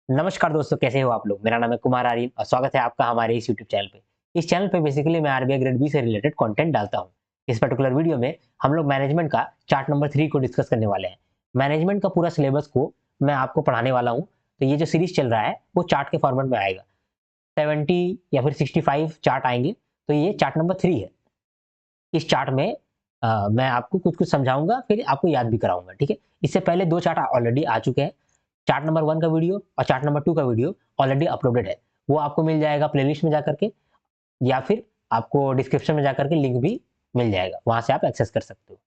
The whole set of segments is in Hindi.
नमस्कार दोस्तों, कैसे हो आप लोग? मेरा नाम है कुमार आर्यन और स्वागत है आपका हमारे इस यूट्यूब चैनल पे। इस चैनल पे बेसिकली मैं आरबीआई ग्रेड बी से रिलेटेड कंटेंट डालता हूँ। इस पर्टिकुलर वीडियो में हम लोग मैनेजमेंट का चार्ट नंबर 3 को डिस्कस करने वाले हैं। मैनेजमेंट का पूरा सिलेबस को मैं आपको पढ़ाने वाला हूँ। तो ये जो सीरीज चल रहा है वो चार्ट के फॉर्मेट में आएगा। 70 या फिर 65 चार्ट आएँगे, तो ये चार्ट नंबर 3 है। इस चार्ट में मैं आपको कुछ-कुछ समझाऊँगा, फिर आपको याद भी कराऊँगा, ठीक है? इससे पहले 2 चार्ट ऑलरेडी आ चुके हैं। चार्ट नंबर 1 का वीडियो और चार्ट नंबर 2 का वीडियो ऑलरेडी अपलोडेड है। वो आपको मिल जाएगा प्लेलिस्ट में जाकर के, या फिर आपको डिस्क्रिप्शन में जाकर के लिंक भी मिल जाएगा, वहाँ से आप एक्सेस कर सकते हो।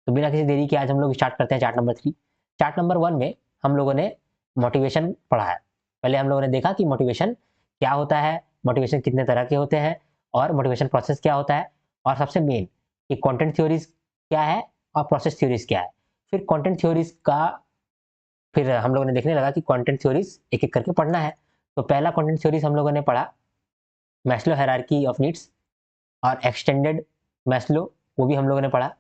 तो बिना किसी देरी के आज हम लोग स्टार्ट करते हैं चार्ट नंबर 3। चार्ट नंबर 1 में हम लोगों ने मोटिवेशन पढ़ा है। पहले हम लोगों ने देखा कि मोटिवेशन क्या होता है, मोटिवेशन कितने तरह के होते हैं और मोटिवेशन प्रोसेस क्या होता है, और सबसे मेन कि कंटेंट थ्योरीज क्या है और प्रोसेस थ्योरीज क्या है। फिर कंटेंट थ्योरीज का फिर हम लोगों ने देखने लगा कि कंटेंट थ्योरीज एक-एक करके पढ़ना है। तो पहला कंटेंट थ्योरीज हम लोगों ने पढ़ा मैस्लो हायरार्की ऑफ नीड्स और एक्सटेंडेड मैस्लो, वो भी हम लोगों ने पढ़ा।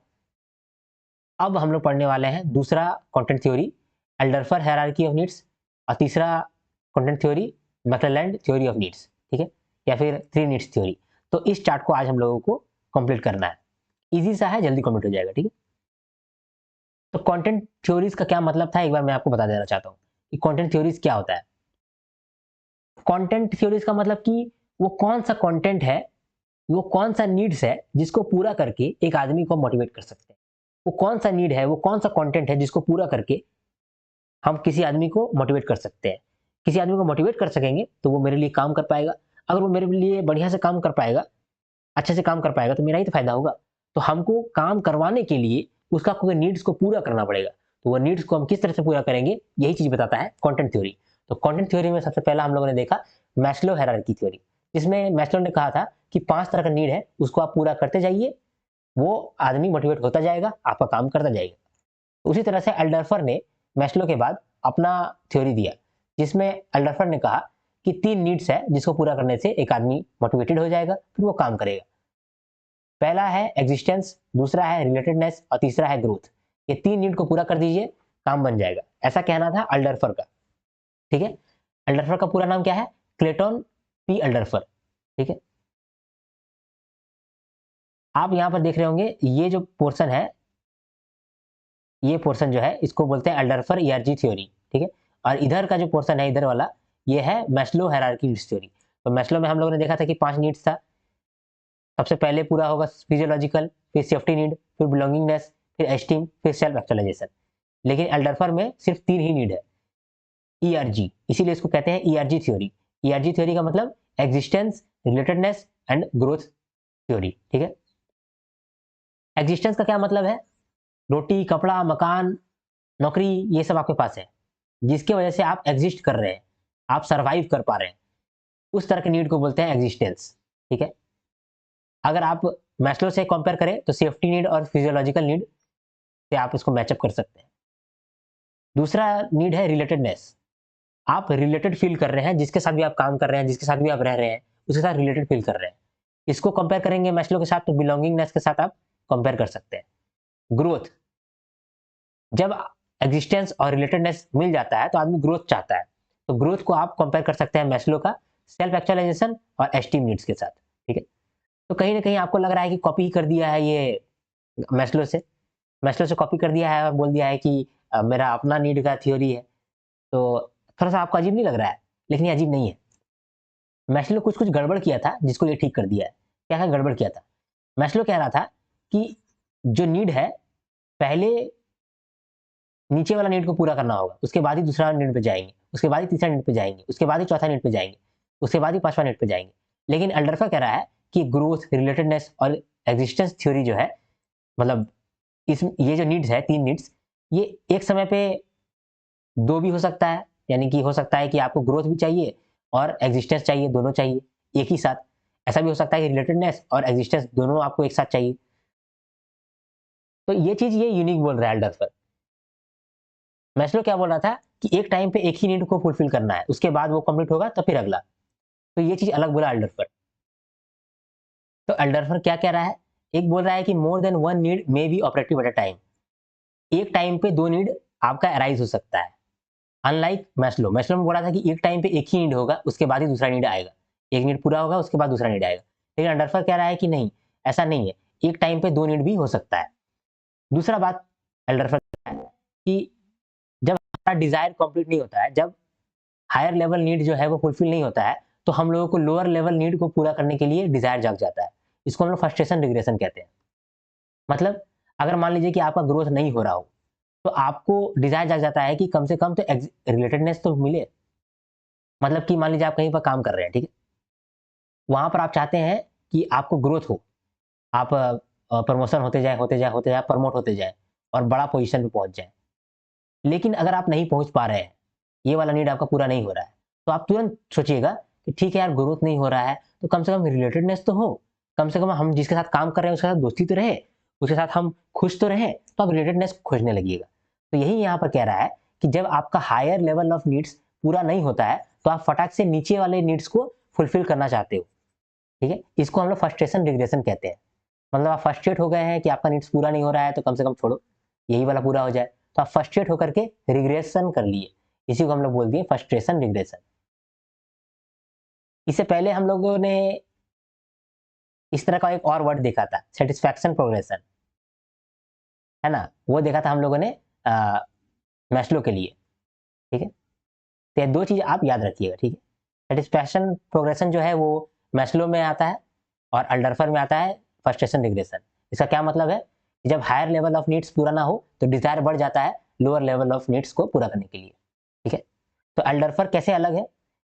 अब हम लोग पढ़ने वाले हैं दूसरा content theory Alderfer hierarchy of needs, और तीसरा content theory McClelland theory of needs, ठीक है? या फिर 3 नीड्स थ्योरी। तो इस चार्ट को आज हम लोगों को कंप्लीट करना है। ईज़ी सा है, जल्दी कंप्लीट हो जाएगा, ठीक है? तो कंटेंट थ्योरीज का क्या मतलब था, एक बार मैं आपको बता देना चाहता हूँ कि कंटेंट थ्योरीज क्या होता है। कंटेंट थ्योरीज का मतलब कि वो कौन सा कंटेंट है, वो कौन सा नीड्स है जिसको पूरा करके एक आदमी को मोटिवेट कर सकते हैं। वो कौन सा नीड है, वो कौन सा कंटेंट है जिसको पूरा करके हम किसी आदमी को मोटिवेट कर सकते हैं। किसी आदमी को मोटिवेट कर सकेंगे तो वो मेरे लिए काम कर पाएगा। अगर वो मेरे लिए बढ़िया से काम कर पाएगा, अच्छे से काम कर पाएगा, तो मेरा ही तो फायदा होगा। तो हमको काम करवाने के लिए उसका कोई नीड्स को पूरा करना पड़ेगा। तो वो नीड्स को हम किस तरह से पूरा करेंगे, यही चीज बताता है कंटेंट थ्योरी। तो कंटेंट थ्योरी में सबसे पहला हम लोगों ने देखा मैस्लो हायरार्की थ्योरी, जिसमें मैस्लो ने कहा था कि 5 तरह का नीड है, उसको आप पूरा करते जाइए, वो आदमी मोटिवेट होता जाएगा, आपका काम करता जाएगा। उसी तरह से एल्डरफर ने मैस्लो के बाद अपना थ्योरी दिया, जिसमें एल्डरफर ने कहा कि 3 नीड्स है जिसको पूरा करने से एक आदमी मोटिवेटेड हो जाएगा, फिर वो काम करेगा। पहला है एग्जिस्टेंस, दूसरा है रिलेटेडनेस और तीसरा है ग्रोथ। ये 3 नीड को पूरा कर दीजिए, काम बन जाएगा। ऐसा कहना था अल्डरफर का, ठीक है? अल्डरफर का पूरा नाम क्या है? क्लेटन पी अल्डरफर, ठीक है? आप यहाँ पर देख रहे होंगे ये जो पोर्शन है, ये पोर्शन जो है इसको बोलते हैं अल्डरफर ईआरजी थ्योरी, ठीक है? और इधर का जो पोर्शन है, इधर वाला, ये है मैस्लो हायरार्की नीड्स थ्योरी। तो मैस्लो में हम लोगों ने देखा था कि 5 नीड्स था। सबसे पहले पूरा होगा फिजियोलॉजिकल, फिर सेफ्टी नीड, फिर बिलोंगिंगनेस, फिर एस्टीम, फिर सेल्फ एक्चुअलाइजेशन। लेकिन एल्डरफर में सिर्फ 3 ही नीड है, ईआरजी, इसीलिए इसको कहते हैं ईआरजी थ्योरी। ईआरजी थ्योरी का मतलब existence, relatedness and growth theory, ठीक है? एग्जिस्टेंस का क्या मतलब है? रोटी, कपड़ा, मकान, नौकरी, ये सब आपके पास है, जिसकी वजह से आप एग्जिस्ट कर रहे हैं, आप सर्वाइव कर पा रहे हैं। उस तरह के नीड को बोलते हैं एग्जिस्टेंस, ठीक है? अगर आप मैस्लो से कंपेयर करें तो सेफ्टी नीड और फिजियोलॉजिकल नीड से आप इसको मैचअप कर सकते हैं। दूसरा नीड है रिलेटेडनेस। आप रिलेटेड फील कर रहे हैं, जिसके साथ भी आप काम कर रहे हैं, जिसके साथ भी आप रह रहे हैं, उसके साथ रिलेटेड फील कर रहे हैं। इसको कंपेयर करेंगे मैस्लो के साथ तो बिलोंगिंगनेस के साथ आप कंपेयर कर सकते हैं। ग्रोथ, जब एग्जिस्टेंस और रिलेटेडनेस मिल जाता है तो आदमी ग्रोथ चाहता है। तो ग्रोथ को आप कंपेयर कर सकते हैं मैस्लो का सेल्फ एक्चुअलाइजेशन और एस्टीम नीड्स के साथ, ठीक है? तो कहीं ना कहीं आपको लग रहा है कि कॉपी कर दिया है ये मैस्लो से, मैस्लो से कॉपी कर दिया है और बोल दिया है कि मेरा अपना नीड का थ्योरी है। तो थोड़ा सा आपको अजीब नहीं लग रहा है? लेकिन ये अजीब नहीं है। मैस्लो ने कुछ कुछ गड़बड़ किया था जिसको ये ठीक कर दिया है। क्या क्या गड़बड़ किया था? मैस्लो कह रहा था कि जो नीड है, पहले नीचे वाला नीड को पूरा करना होगा, उसके बाद ही दूसरा नीड पे जाएंगे, उसके बाद ही तीसरा नीड पे जाएंगे, उसके बाद ही चौथा नीड पे जाएंगे, उसके बाद ही पांचवा नीड पे जाएंगे। लेकिन एल्डरफा कह रहा है कि ग्रोथ, रिलेटेडनेस और एग्जिस्टेंस थ्योरी जो है, मतलब इस ये जो नीड्स है, 3 नीड्स, ये एक समय पे 2 भी हो सकता है। यानी कि हो सकता है कि आपको ग्रोथ भी चाहिए और एग्जिस्टेंस चाहिए, दोनों चाहिए एक ही साथ। ऐसा भी हो सकता है कि रिलेटेडनेस और एग्जिस्टेंस दोनों आपको एक साथ चाहिए। तो ये चीज ये यूनिक बोल रहा है एल्डरफर। मैस्लो क्या बोल रहा था कि एक टाइम पे एक ही नीड को फुलफिल करना है, उसके बाद वो कंप्लीट होगा तो फिर अगला। तो ये चीज अलग बोला एल्डरफर। तो एल्डरफर क्या कह रहा है? एक बोल रहा है कि more than one need may be operative at a time. एक टाइम पे 2 नीड आपका अराइज हो सकता है। अनलाइक मैस्लो में बोला था कि एक टाइम पे एक ही नीड होगा, उसके बाद ही दूसरा नीड आएगा। एक नीड पूरा होगा, उसके बाद दूसरा नीड आएगा। लेकिन अंडरफर कह रहा है कि नहीं, ऐसा नहीं है, एक टाइम पे 2 नीड भी हो सकता है। दूसरा बात एल्डरफर कि जब हमारा डिज़ायर कंप्लीट नहीं होता है, जब हायर लेवल नीड जो है वो फुलफिल नहीं होता है, तो हम लोगों को लोअर लेवल नीड को पूरा करने के लिए डिज़ायर जाग जाता है। इसको हम लोग फ्रस्ट्रेशन रिग्रेशन कहते हैं। मतलब अगर मान लीजिए कि आपका ग्रोथ नहीं हो रहा हो, तो आपको डिज़ायर जाग जाता है कि कम से कम तो रिलेटेडनेस तो मिले। मतलब कि मान लीजिए आप कहीं पर काम कर रहे हैं, ठीक है? वहाँ पर आप चाहते हैं कि आपको ग्रोथ हो, आप प्रमोशन होते जाए, प्रमोट होते जाए और बड़ा पोज़ीशन पे पहुँच जाएँ। लेकिन अगर आप नहीं पहुँच पा रहे हैं, ये वाला नीड आपका पूरा नहीं हो रहा है, तो आप तुरंत सोचिएगा कि ठीक है यार, ग्रोथ नहीं हो रहा है, तो कम से कम रिलेटेडनेस तो हो। कम से कम हम जिसके साथ काम कर रहे हैं उसके साथ दोस्ती तो रहे, उसके साथ हम खुश तो रहें, तो आप रिलेटेडनेस खोजने लगिएगा। तो यही यहाँ पर कह रहा है कि जब आपका हायर लेवल ऑफ नीड्स पूरा नहीं होता है, तो आप फटाक से नीचे वाले नीड्स को फुलफिल करना चाहते हो, ठीक है? इसको हम लोग फ्रस्ट्रेशन रिग्रेशन कहते हैं। मतलब आप फ्रस्ट्रेट हो गए हैं कि आपका नीड्स पूरा नहीं हो रहा है, तो कम से कम छोड़ो, यही वाला पूरा हो जाए। तो आप फ्रस्ट्रेट होकर के रिग्रेशन कर लिए, इसी को हम लोग बोल दिए फ्रस्ट्रेशन रिग्रेशन। इससे पहले हम लोगों ने इस तरह का एक और वर्ड देखा था, सेटिस्फैक्शन प्रोग्रेशन, है ना? वो देखा था हम लोगों ने मैस्लो के लिए, ठीक है? तो ये 2 चीज़ आप याद रखिएगा, ठीक है? सेटिस्फैक्शन प्रोग्रेशन जो है वो मैस्लो में आता है और अल्डरफर में आता है फ्रस्ट्रेशन रिग्रेशन। इसका क्या मतलब है कि जब हायर लेवल ऑफ नीड्स पूरा ना हो, तो डिज़ायर बढ़ जाता है लोअर लेवल ऑफ नीड्स को पूरा करने के लिए, ठीक है? तो एल्डरफर कैसे अलग है?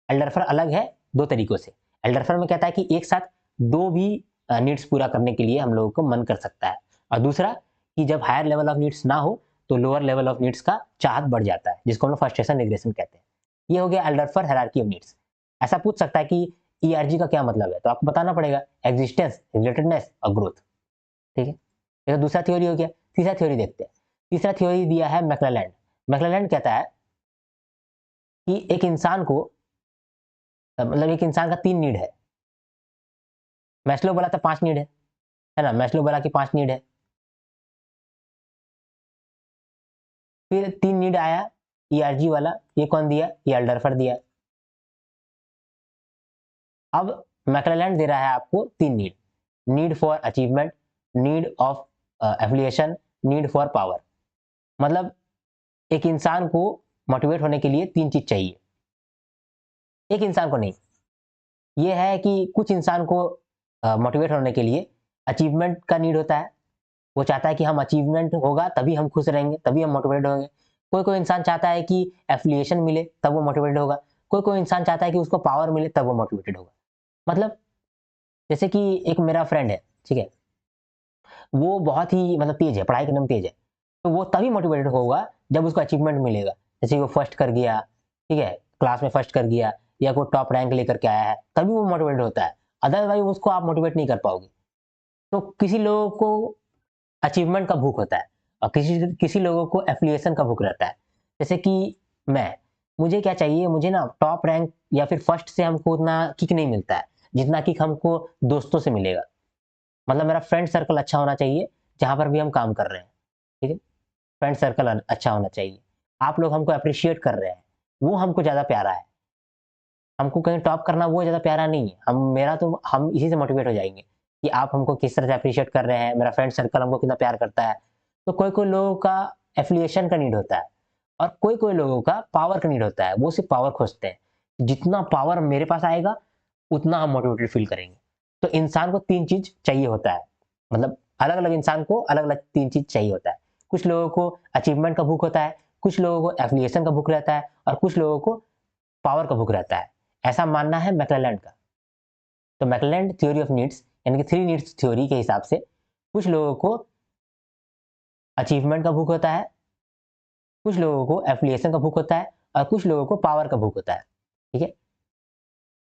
एल्डरफर अलग है 2 तरीकों से। एल्डरफर में कहता है कि एक साथ 2 भी नीड्स पूरा करने के लिए हम लोगों को मन कर सकता है, और दूसरा कि जब हायर लेवल ऑफ नीड्स ना हो, तो लोअर लेवल ऑफ नीड्स का चाहत बढ़ जाता है, जिसको हम लोग फ्रस्ट्रेशन रिग्रेशन कहते हैं। ये हो गया एल्डरफर हायरार्की ऑफ नीड्स। ऐसा पूछ सकता है कि ईआरजी का क्या मतलब है? तो आपको बताना पड़ेगा, एक्जिस्टेंस, रिलेटेडनेस और ग्रोथ, ठीक है? ये तो दूसरा थ्योरी हो गया। तीसरा थ्योरी देखते हैं। तीसरा थ्योरी दिया है मैक्लेलैंड। मैक्लेलैंड कहता है कि एक इंसान को मतलब एक इंसान का 3 नीड है। मैस्लो बोला था 5 नीड है ना? मैस्लो बोला कि 5 नीड है। फिर 3 नीड आया ईआरजी वाला, ये कौन दिया? ये एल्डरफर दिया। अब मैक्लेलैंड दे रहा है आपको 3 need, need for achievement, need of affiliation, need for power. मतलब एक इंसान को मोटिवेट होने के लिए 3 चीज़ चाहिए। एक इंसान को नहीं, ये है कि कुछ इंसान को मोटिवेट होने के लिए अचीवमेंट का नीड होता है। वो चाहता है कि हम अचीवमेंट होगा तभी हम खुश रहेंगे, तभी हम मोटिवेटेड होंगे। कोई-कोई इंसान चाहता है कि एफिलिएशन मिले तब वो मोटिवेटेड होगा। कोई-कोई इंसान चाहता है कि उसको पावर मिले तब वो मोटिवेटेड होगा। मतलब जैसे कि एक मेरा फ्रेंड है, ठीक है? वो बहुत ही मतलब तेज़ है, पढ़ाई करने में तेज़ है। तो वो तभी मोटिवेटेड होगा जब उसको अचीवमेंट मिलेगा। जैसे वो फर्स्ट कर गया, ठीक है? क्लास में फर्स्ट कर गया या कोई टॉप रैंक लेकर के आया है, तभी वो मोटिवेटेड होता है। अदरवाइज़ उसको आप मोटिवेट नहीं कर पाओगे। तो किसी लोगों को अचीवमेंट का भूख होता है और किसी किसी लोगों को एफिलिएशन का भूख रहता है। जैसे कि मैं, मुझे क्या चाहिए, मुझे ना टॉप रैंक या फिर फर्स्ट से हमको उतना किक नहीं मिलता है, जितना किक हमको दोस्तों से मिलेगा। मतलब मेरा फ्रेंड सर्कल अच्छा होना चाहिए, जहाँ पर भी हम काम कर रहे हैं, ठीक है? फ्रेंड सर्कल अच्छा होना चाहिए। आप लोग हमको एप्रिशिएट कर रहे हैं, वो हमको ज़्यादा प्यारा है। हमको कहीं टॉप करना वो ज़्यादा प्यारा नहीं है। हम इसी से मोटिवेट हो जाएँगे कि आप हमको किस तरह से एप्रिशिएट कर रहे हैं, मेरा फ्रेंड सर्कल हमको कितना प्यार करता है। तो कोई-कोई लोगों का एफ़िलिएशन का नीड होता है और कोई-कोई लोगों का पावर का नीड होता है। वो सिर्फ़ पावर खोजते हैं। जितना पावर मेरे पास आएगा, उतना हम मोटिवेटेड फ़ील करेंगे। तो इंसान को 3 चीज़ चाहिए होता है। मतलब अलग-अलग इंसान को अलग-अलग 3 चीज़ चाहिए होता है। कुछ लोगों को अचीवमेंट का भूख होता है, कुछ लोगों को एफ़िलिएशन का भूख रहता है और कुछ लोगों को पावर का भूख रहता है। ऐसा मानना है मैक्लेलैंड का। तो मैक्लेलैंड थ्योरी ऑफ नीड्स यानी कि 3 नीड्स थ्योरी के हिसाब से कुछ लोगों को अचीवमेंट का भूख होता है, कुछ लोगों को एफिलिएशन का भूख होता है और कुछ लोगों को पावर का भूख होता है, ठीक है?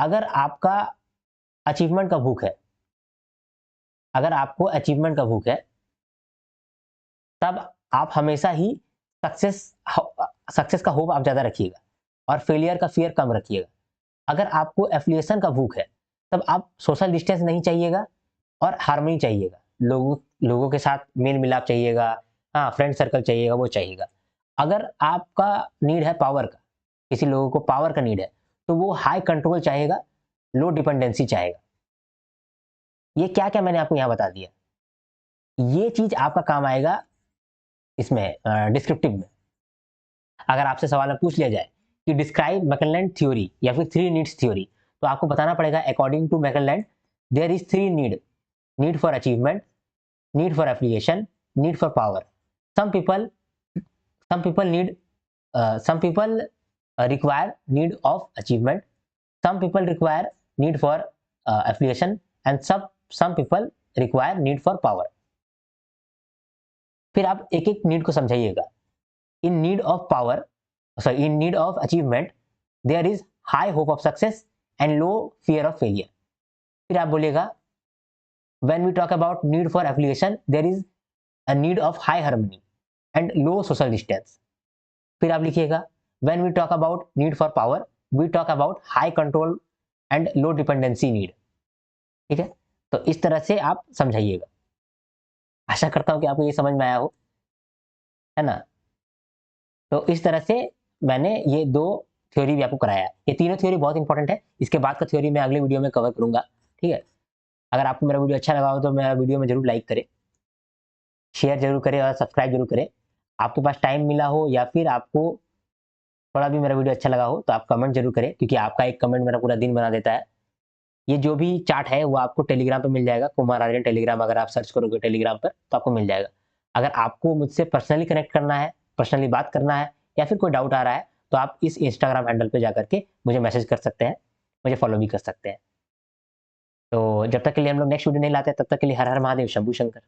अगर आपका अचीवमेंट का भूख है, अगर आपको अचीवमेंट का भूख है, तब आप हमेशा ही सक्सेस सक्सेस का होप आप ज़्यादा रखिएगा और फेलियर का फ़ियर कम रखिएगा। अगर आपको एफिलिएशन का भूख है, तब आप सोशल डिस्टेंस नहीं चाहिएगा और हार्मनी चाहिएगा। लोगों लोगों के साथ मेल-मिलाप चाहिएगा, हाँ, फ्रेंड सर्कल चाहिएगा, वो चाहिएगा। अगर आपका नीड है पावर का, किसी लोगों को पावर का नीड है, तो वो हाई कंट्रोल चाहेगा, लो डिपेंडेंसी चाहेगा। ये क्या क्या मैंने आपको यहाँ बता दिया, ये चीज आपका काम आएगा इसमें डिस्क्रिप्टिव में। अगर आपसे सवाल में पूछ लिया जाए कि डिस्क्राइब मैकलेलैंड थ्योरी या फिर थ्री नीड्स थ्योरी, तो आपको बताना पड़ेगा according to McClelland there is three need: need for achievement, need for affiliation, need for power. Some people, some people need, some people require need of achievement. Some people require need for affiliation, and some people require need for power. फिर आप एक एक नीड को समझाइएगा। In need of power, sorry, in need of achievement there is high hope of success and low fear of failure. फिर आप बोलिएगा when we talk about need for affiliation there is a need of high harmony and low social distance. फिर आप लिखिएगा when we talk about need for power we talk about high control and low dependency need. ठीक है, तो इस तरह से आप समझाइएगा। आशा करता हूं कि आपको ये समझ में आया हो, है ना। तो इस तरह से मैंने ये दो थ्योरी भी आपको कराया। ये तीनों थ्योरी बहुत इंपॉर्टेंट है, इसके बाद का थ्योरी मैं अगले वीडियो में कवर करूंगा। ठीक है, अगर आपको मेरा वीडियो अच्छा लगा हो तो मेरा वीडियो में जरूर लाइक करें, शेयर जरूर करें और सब्सक्राइब जरूर करें। आपके पास टाइम मिला हो या फिर आपको थोड़ा भी मेरा वीडियो अच्छा लगा हो तो आप कमेंट जरूर करें, क्योंकि आपका एक कमेंट मेरा पूरा दिन बना देता है। ये जो भी चार्ट है वो आपको टेलीग्राम पे मिल जाएगा, कुमार आर्यन टेलीग्राम, अगर आप सर्च करोगे टेलीग्राम पर तो आपको मिल जाएगा। अगर आपको मुझसे पर्सनली कनेक्ट करना है, पर्सनली बात करना है या फिर कोई डाउट आ रहा है तो आप इस इंस्टाग्राम हैंडल पे जाकर के मुझे मैसेज कर सकते हैं, मुझे फॉलो भी कर सकते हैं। तो जब तक के लिए हम लोग नेक्स्ट वीडियो नहीं लाते, तब तक के लिए हर हर महादेव, शंभू शंकर।